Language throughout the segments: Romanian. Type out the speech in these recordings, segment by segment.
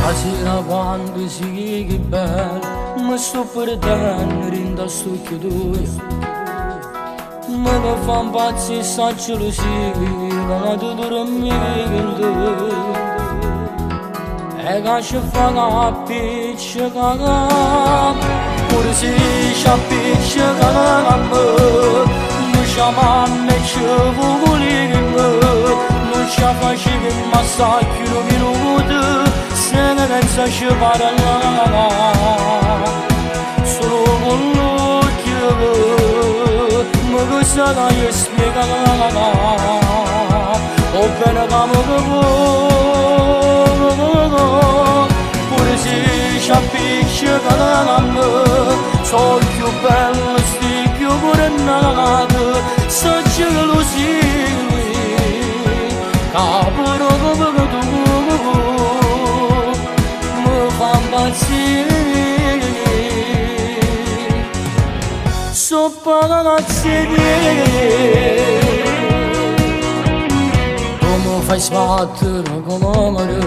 Stasera quando si bella mi sto perdendo in sto chiudo. Mi fa impazzire sta gelosia che tu dormi con te. E che ci fa appiccica, pure se ci appiccica a me, non ci mamma e ci vuole che me, non ci facevi ma sta chiudo minuto, se ne pensa ci parla, solo con l'occhio. Cosa che io spiego, o bene come pure se ci appiccica a me, so più bello, sti più pure nato, so gelosia, caporo come tu, mi fa impazzire. So pagazzi come fai sbattere come mare,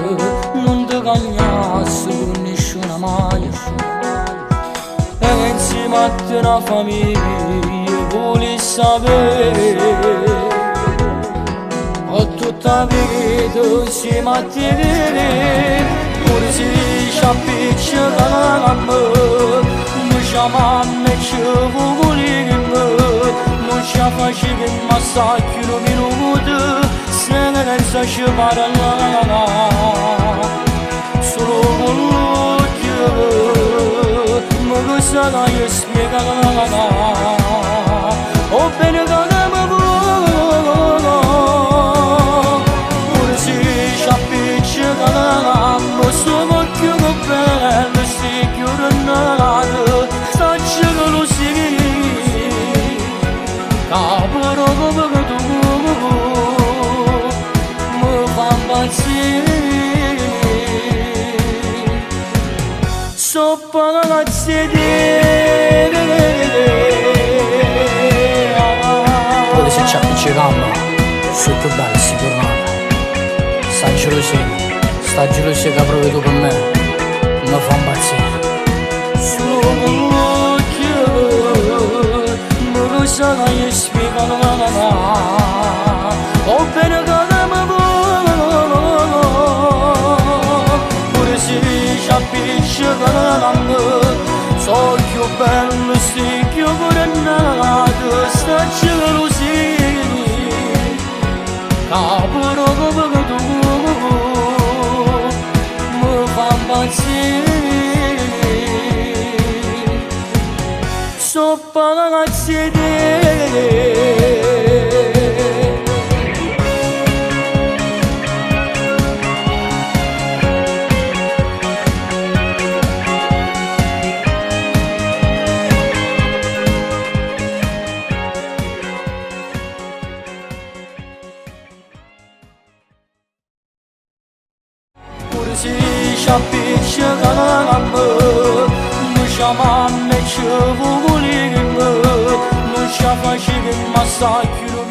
non ti cagnassi con nessuna mai, e insieme a te una famiglia vuoi sapere, ho tutta la vita insieme a te, pure se ci appiccica a me. Mamma ci vuole che me, non ci facevi ma sta chiudo minuto, se ne pensa ci parla, solo con l'occhio, ma cosa che io spiego, o bene che mi vuole, pure se ci appiccica, ma sono più bello, si chiudono. Caporo come tu mi fa impazzire, so pagazzi pure se ci appiccichiamo, sono più bello sicuramente. Sta gelosia che provi tu con me, mi fa impazzire. Cosa che io spiego, o bene che mi vuole, pure se ci appiccica a me, so più bello, sti più pure nato, sta gelosia, caporo come tu, mi fa impazzire. So pagazzi pure se ci appiccica a me, non ci mamma e ci vuole che me, non ci facevi ma sta chiudo